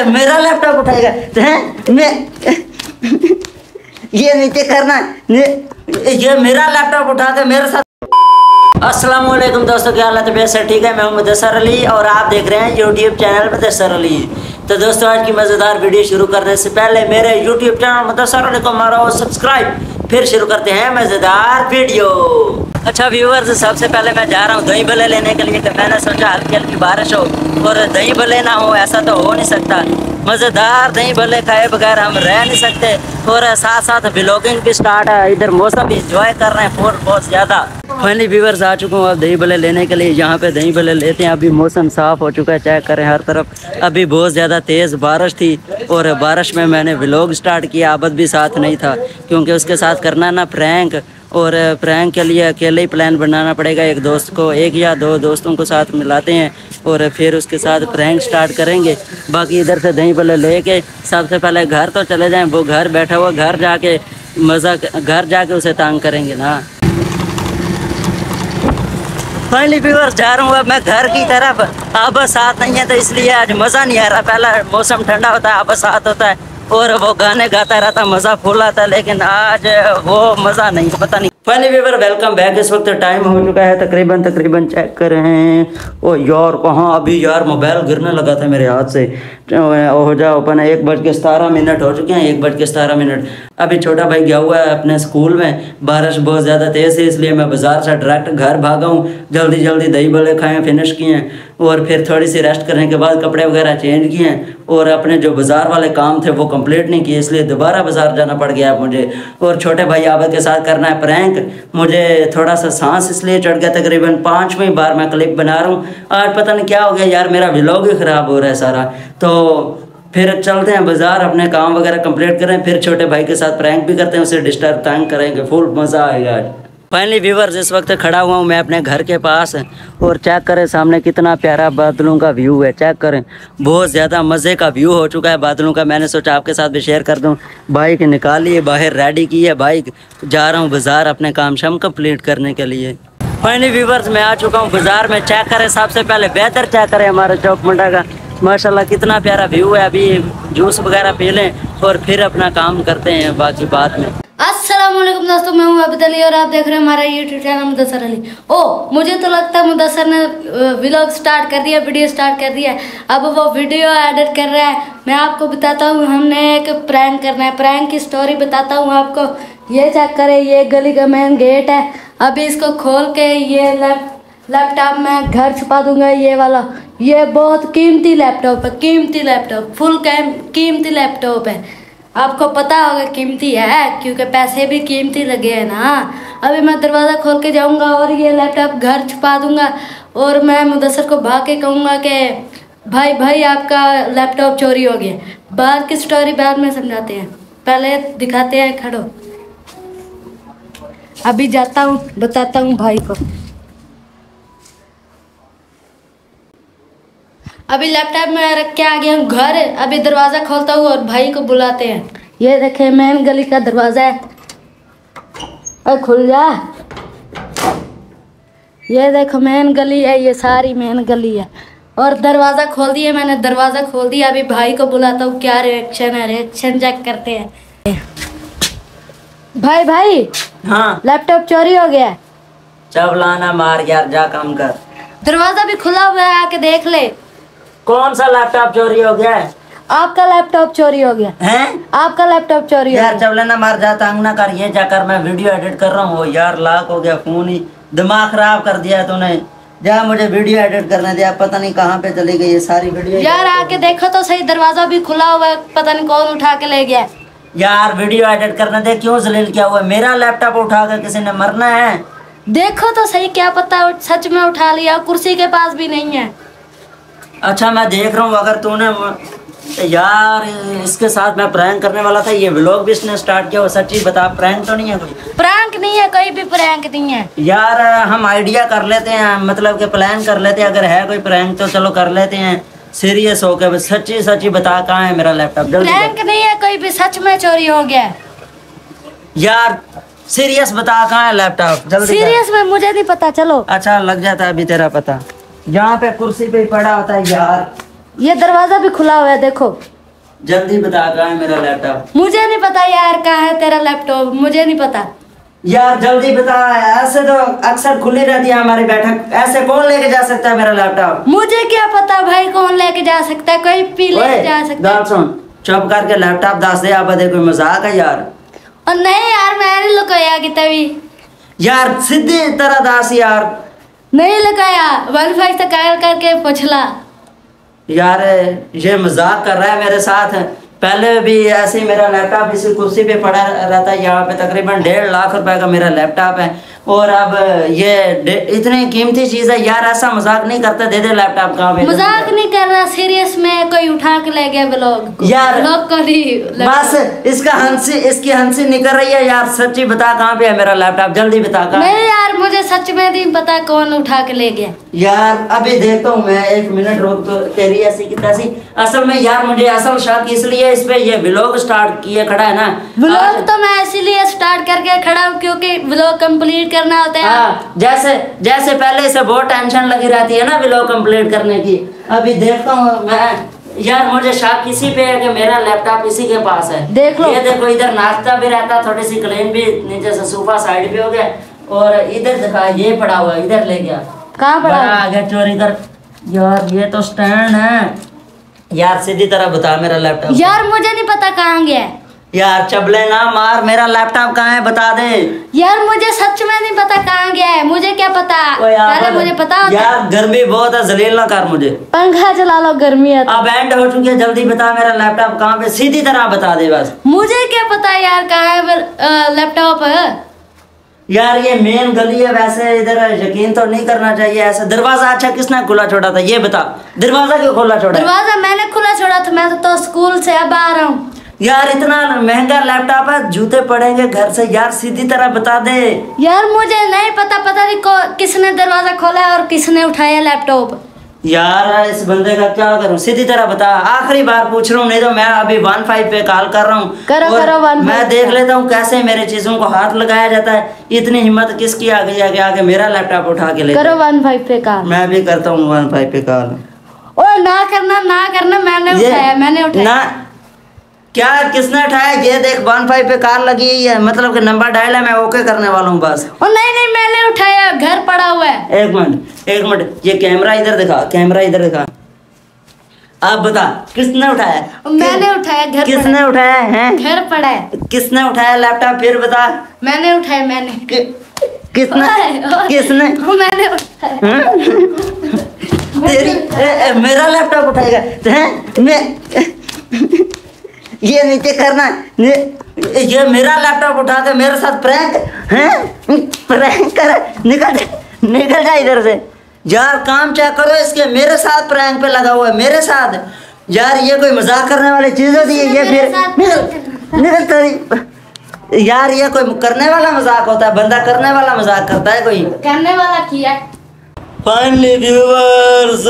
मेरा लैपटॉप उठाएगा मैं ये नीचे करना ये मेरा लैपटॉप उठा के मेरे साथ। अस्सलामुअलैकुम दोस्तों, क्या हालत है? सर ठीक है, मैं हूं मुदस्सर अली और आप देख रहे हैं यूट्यूब चैनल मुदस्सर अली। तो दोस्तों, आज की मज़ेदार वीडियो शुरू करने से पहले मेरे यूट्यूब चैनल मुदस्सर अली को मारो सब्सक्राइब। फिर शुरू करते हैं मज़ेदार वीडियो। अच्छा व्यूअर्स, सबसे पहले मैं जा रहा हूँ दही भल्ले लेने के लिए। मैंने सोचा हल्की हल्की बारिश हो और दही भल्ले ना हो, ऐसा तो हो नहीं सकता। मज़ेदार दही भल्ले खाए बगैर हम रह नहीं सकते। और साथ साथ व्लॉगिंग भी स्टार्ट है, इधर मौसम भी इंजॉय कर रहे हैं बहुत ज़्यादा। फाइनली व्यूअर्स आ चुका हूँ अब दही भल्ले लेने के लिए। यहाँ पे दही भल्ले लेते हैं। अभी मौसम साफ़ हो चुका है, चेक करें हर तरफ। अभी बहुत ज़्यादा तेज़ बारिश थी और बारिश में मैंने व्लॉग स्टार्ट किया। आबद भी साथ नहीं था क्योंकि उसके साथ करना ना प्रैंक, और प्रैंक के लिए अकेले ही प्लान बनाना पड़ेगा। एक दोस्त को, एक या दो दोस्तों को साथ मिलाते हैं और फिर उसके साथ प्रैंक स्टार्ट करेंगे। बाकी इधर से दही भल्ले लेके सबसे पहले घर तो चले जाएं। वो घर बैठा हुआ, घर जाके मज़ा, घर जाके उसे तंग करेंगे ना। फाइनली व्यूअर्स जा रहा हूँ अब मैं घर की तरफ। अब साथ नहीं है तो इसलिए आज मज़ा नहीं आ रहा। पहला मौसम ठंडा होता है, अब साथ होता है और वो गाने गाता रहता, मज़ा फुल आता है। लेकिन आज वो मज़ा नहीं, पता नहीं। Finally viewer welcome back. इस वक्त टाइम हो चुका है तकरीबन चेक कर रहे हैं। ओ यार कहाँ, अभी यार मोबाइल गिरने लगा था मेरे हाथ से। हो जाओ अपन 1:17 हो चुके हैं, 1:17। अभी छोटा भाई गया हुआ है अपने स्कूल में। बारिश बहुत ज़्यादा तेज़ है इसलिए मैं बाज़ार से डायरेक्ट घर भागा हूँ। जल्दी दही भल्ले खाएँ, फिनिश किए हैं और फिर थोड़ी सी रेस्ट करने के बाद कपड़े वगैरह चेंज किए हैं और अपने जो बाज़ार वाले काम थे वो कंप्लीट नहीं किए, इसलिए दोबारा बाज़ार जाना पड़ गया मुझे। और छोटे भाई आबद के साथ करना है प्रैंक। मुझे थोड़ा सा सांस इसलिए चढ़ गया, तकरीबन 5वीं बार मैं क्लिप बना रहा हूँ। आज पता नहीं क्या हो गया यार, मेरा व्लॉग ही ख़राब हो रहा है सारा। तो फिर चलते हैं बाज़ार, अपने काम वगैरह कंप्लीट करें, फिर छोटे भाई के साथ प्रैंक भी करते हैं, उसे डिस्टर्ब तंग करेंगे, फुल मज़ा आएगा आज। फाइनली व्यूअर्स इस वक्त खड़ा हुआ हूँ मैं अपने घर के पास और चेक करें सामने कितना प्यारा बादलों का व्यू है। चेक करें, बहुत ज़्यादा मज़े का व्यू हो चुका है बादलों का। मैंने सोचा आपके साथ भी शेयर कर दूँ। बाइक निकाली है, बाहर रेडी की है बाइक। जा रहा हूँ बाज़ार अपने काम शाम कंप्लीट करने के लिए। फाइनली व्यूअर्स मैं आ चुका हूँ बाज़ार में। चेक करें सबसे पहले वेदर चेक करें हमारे चौक मंडा का, माशाल्लाह कितना प्यारा व्यू है। अभी जूस वगैरह पी लें और फिर अपना काम करते हैं बाकी बाद में। अस्सलामुअलैकुम दोस्तों, मैं हूं आबिद अली और आप देख रहे हैं हमारा यूट्यूब चैनल मुदस्सर अली। मुझे तो लगता है मुदस्सर ने व्लॉग स्टार्ट कर दिया, वीडियो स्टार्ट कर दिया। अब वो वीडियो एडिट कर रहा है। मैं आपको बताता हूँ, हमने एक प्रैंक करना है। प्रैंक की स्टोरी बताता हूँ आपको। ये चेक करें, ये गली का मेन गेट है। अभी इसको खोल के ये लैपटॉप में घर छुपा दूंगा। ये वाला, ये बहुत कीमती लैपटॉप है, कीमती लैपटॉप, फुल कीमती लैपटॉप है। आपको पता होगा कीमती है क्योंकि पैसे भी कीमती लगे हैं ना। अभी मैं दरवाज़ा खोल के जाऊंगा और ये लैपटॉप घर छुपा दूंगा और मैं मुदस्सर को भाग के कहूँगा कि भाई आपका लैपटॉप चोरी हो गया। बाद की स्टोरी बाद में समझाते हैं, पहले दिखाते हैं। खड़ो, अभी जाता हूँ, बताता हूँ भाई को। अभी लैपटॉप में रख के आ गया हूँ घर। अभी दरवाज़ा खोलता हूँ और भाई को बुलाते हैं। ये देखे मेन गली का दरवाज़ा है, और खुल जा। ये देखो मेन गली है, ये सारी मेन गली है। और दरवाज़ा खोल दिया मैंने, दरवाज़ा खोल दिया। अभी भाई को बुलाता हूँ, क्या रिएक्शन है, रिएक्शन चेक करते हैं। भाई हाँ, लैपटॉप चोरी हो गया। चबलाना मार यार, जा काम कर। दरवाज़ा भी खुला हुआ है, आके देख ले। कौन सा लैपटॉप चोरी हो गया है? आपका लैपटॉप चोरी हो गया है। आपका लैपटॉप चोरी हो गया। यार चबलाना मार, जा तंग ना कर। ये जाकर मैं वीडियो एडिट कर रहा हूँ। यार लाख हो गया, फोन ही दिमाग खराब कर दिया तूने। जा मुझे वीडियो एडिट करने दिया, पता नहीं कहाँ पे चली गई ये सारी वीडियो। यार आके देखो तो सही, दरवाजा भी खुला हुआ है, पता नहीं कौन उठा के ले गया। यार वीडियो एडिट करने दे, क्यों जलील किया हुआ है? मेरा लैपटॉप उठा कर किसी ने मरना है? देखो तो सही, क्या पता सच में उठा लिया, कुर्सी के पास भी नहीं है। अच्छा मैं देख रहा हूँ, अगर तूने यार इसके साथ मैं प्रैंक करने वाला था, ये व्लॉग भी इसने स्टार्ट किया। वो सच्ची बता, प्रैंक तो नहीं है कोई? प्रैंक नहीं है, कोई भी प्रैंक नहीं है यार। हम आइडिया कर लेते हैं, मतलब कि प्लान कर लेते हैं। अगर है कोई प्रैंक तो चलो कर लेते हैं सीरियस होकर। सच्ची बता, कहाँ है मेरा लैपटॉप? प्रैंक नहीं है कोई भी, सच में चोरी हो गया। यार सीरियस बता, कहाँ है लैपटॉप? जल्दी। सीरियस में मुझे नहीं पता, चलो। अच्छा लग जाता है अभी तेरा पता। यहाँ पे कुर्सी पे पड़ा होता है यार। ये दरवाजा भी खुला हुआ है, देखो। जल्दी बता कहाँ है मेरा लैपटॉप। मुझे नहीं पता यार कहाँ है तेरा लैपटॉप, मुझे नहीं पता यार, जल्दी बता। ऐसे तो अक्सर खुली रहती है हमारी बैठक, ऐसे कौन लेके जा सकता है मेरा लैपटॉप? मुझे क्या पता भाई कौन लेके जा सकता है, कोई भी लेके जा सकता है। सुन, चुप करके लैपटॉप दस दे। आप देखो मजाक है यार। और नहीं यार मैंने लुकाया कि तभी यार सीधी तरह दास यार। नहीं लुकाया, वाईफाई से कायल करके पूछला। यार ये मजाक कर रहा है मेरे साथ। पहले भी ऐसे ही मेरा लैपटॉप इसी कुर्सी पे पड़ा रहता है। यहाँ पे तकरीबन 1.5 लाख रुपए का मेरा लैपटॉप है, और अब ये इतनी कीमती चीज है यार। ऐसा मजाक नहीं करते, दे दे लैपटॉप। कहाँ पे मजाक नहीं कर रहा, सीरियस में कोई उठा के ले गया ब्लॉग यार। ब्लॉग को नहीं बस इसकी हंसी निकल रही है यार। सच्ची बता कहाँ पे है मेरा लैपटॉप, जल्दी बता कहाँ। नहीं यार मुझे सच में नहीं पता कौन उठा के ले गया यार। अभी देखता हूँ मैं, 1 मिनट रोक। तो तेरी ऐसी की तैसी। असल में यार मुझे असल शक इसलिए इस पे ये व्लॉग स्टार्ट किए खड़ा है ना। व्लॉग तो मैं इसीलिए स्टार्ट करके खड़ा हूँ क्योंकि व्लॉग कंप्लीट करना होता है। हाँ, जैसे पहले से बहुत टेंशन लगी रहती है ना व्लॉग कंप्लीट करने की। अभी देखता हूँ मैं यार, मुझे शक इसी पे है कि मेरा लैपटॉप इसी के पास है। देख लो, ये देखो, इधर नाश्ता भी रहता, थोड़ी सी क्लीन भी, नीचे से सोफा साइड पे हो गया, और इधर देखा ये पड़ा हुआ, इधर ले गया। कहाँ पड़ा? आ गया चोरी कर। यार ये तो स्टैंड है यार। सीधी तरह बता मेरा लैपटॉप। यार मुझे नहीं पता कहाँ गया है। यार चबले ना मार, मेरा लैपटॉप कहाँ है बता दे। यार मुझे सच में नहीं पता कहाँ गया है, मुझे क्या पता। पहले मुझे पता होता। यार गर्मी बहुत है, जलील ना कर मुझे। पंखा चला लो, गर्मी है। अब एंड हो चुकी है, जल्दी बता मेरा लैपटॉप कहाँ पे, सीधी तरह बता दे बस। मुझे क्या पता यार कहाँ है लैपटॉप है। यार ये मेन गली है, वैसे इधर यकीन तो नहीं करना चाहिए ऐसा। दरवाजा अच्छा किसने खुला छोड़ा था ये बता, दरवाजा क्यों खुला छोड़ा? दरवाजा मैंने खुला छोड़ा था, मैं तो स्कूल से अब आ रहा हूँ। यार इतना महंगा लैपटॉप है, जूते पड़ेंगे घर से। यार सीधी तरह बता दे। यार मुझे नहीं पता नहीं किसने दरवाजा खोला और किसने उठाया लैपटॉप। यार इस बंदे का क्या करूं, सीधी तरह बता। आखिरी बार पूछ रहा हूँ, नहीं तो मैं अभी 15 पे कॉल कर रहा हूँ। करो 15। मैं देख लेता हूँ कैसे मेरे चीजों को हाथ लगाया जाता है। इतनी हिम्मत किसकी आ गई है आगे मेरा लैपटॉप उठा के ले। करो 15 पे कॉल। मैं भी करता हूँ 15 पे कॉल। ओ ना करना, मैंने उठाया ना क्या, किसने उठाया ये देख। 15 पे कॉल लगी है, मतलब कि नंबर डायल है, मैं ओके करने वाला हूँ बस। ओ नहीं मैंने उठाया, घर पड़ा हुआ है। एक मिनट, ये कैमरा इधर दिखा। आप बता किसने उठाया? मैंने उठाया, घर किसने उठाया है? घर पड़ा है। किसने उठाया लैपटॉप, फिर बता। मैंने उठाया, किसने मैंने उठाया। तेरी मेरा लैपटॉप उठाएगा मैं ये नीचे करना। ये मेरा लैपटॉप उठा के मेरे साथ प्रैंक कर। निकल जा इधर से यार। काम चेक करो इसके, मेरे साथ प्रैंक पे लगा हुआ है मेरे साथ। यार ये कोई मजाक करने वाली चीज होती है ये? फिर निकल तेरी। यार ये कोई करने वाला मजाक होता है? बंदा करने वाला मजाक करता है कोई? करने वाला किया। फाइनली व्यूअर्स,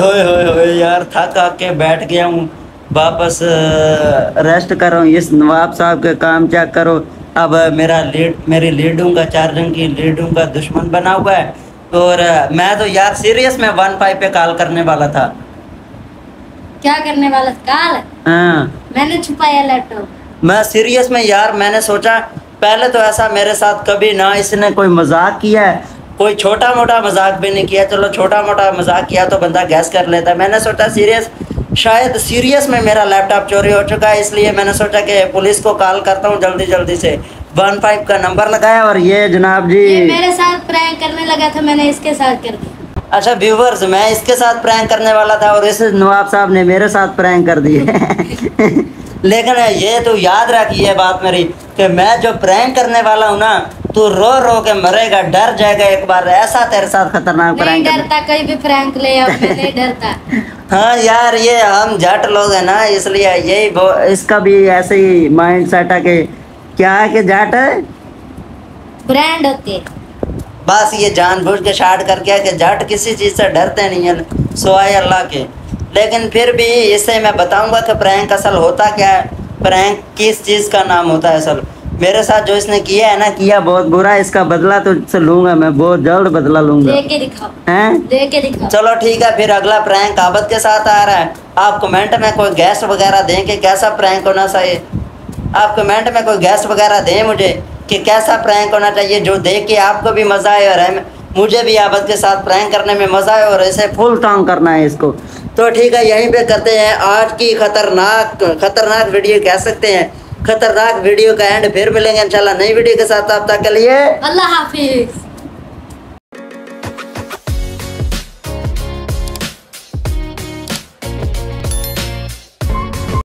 होए यार थक के बैठ गया हूँ, वापस रेस्ट कर रहा हूँ। इस नवाब साहब के काम चेक करो। अब मेरी लीडों का, 4 रंग की लीडों का दुश्मन बना हुआ है। और मैं तो यार सीरियस में 15 पे कॉल करने वाला था। क्या करने वाला कॉल? हाँ मैंने छुपाया लैपटॉप। मैं सीरियस में यार, मैंने सोचा पहले तो ऐसा मेरे साथ कभी ना इसने कोई मजाक किया है, कोई छोटा मोटा मजाक भी नहीं किया। चलो छोटा मोटा मजाक किया तो बंदा गैस कर लेता। मैंने सोचा शायद सीरियस में मेरा लैपटॉप चोरी हो चुका है, इसलिए मैंने सोचा कि पुलिस को कॉल करता हूँ जल्दी से। 15 का नंबर लगाया और ये जनाब जी ये मेरे साथ प्रैंक करने लगा था, मैंने इसके साथ कर दिया। अच्छा व्यूवर्स, मैं इसके साथ प्रैंक करने वाला था और इस नवाब साहब ने मेरे साथ प्रैंक कर दिए। लेकिन ये तो याद रखिए बात मेरी कि मैं जो प्रैंक करने वाला हूँ ना, तू रो के मरेगा, डर जाएगा एक बार। ऐसा तेरे साथ खतरनाक प्रैंक नहीं डरता, कोई भी प्रैंक ले आओ, मैं नहीं डरता। हाँ यार ये हम जट लोग हैं ना, इसलिए यही इसका भी ऐसे ही माइंड सेट है कि क्या है कि जट है ब्रांड होते। बस ये जानबूझ के शार्ट करके है कि जट किसी चीज़ से डरते नहीं है सिवाय अल्लाह के। लेकिन फिर भी इससे मैं बताऊंगा कि प्रैंक असल होता क्या है, प्रैंक किस चीज़ का नाम होता है असल। मेरे साथ जो इसने किया है ना, किया बहुत बुरा, इसका बदला तो इससे लूंगा मैं, बहुत जल्द बदला लूंगा। लेके दिखाओ, हैं? लेके दिखाओ। चलो ठीक है, फिर अगला प्रैंक आबद के साथ आ रहा है। आप कमेंट में कोई गैस वगैरह दें कि कैसा प्रैंक होना चाहिए। आप कमेंट में कोई गैस वगैरह दें मुझे कि कैसा प्रैंक होना चाहिए, जो देख के आपको भी मज़ा आए और मुझे भी आबद के साथ प्रैंक करने में मज़ा आए और ऐसे फुल टांग करना है इसको। तो ठीक है, यहीं पे करते हैं आज की खतरनाक वीडियो कह सकते हैं, खतरनाक वीडियो का एंड। फिर मिलेंगे इंशाल्लाह नई वीडियो के साथ, तब तक के लिए अल्लाह हाफिज।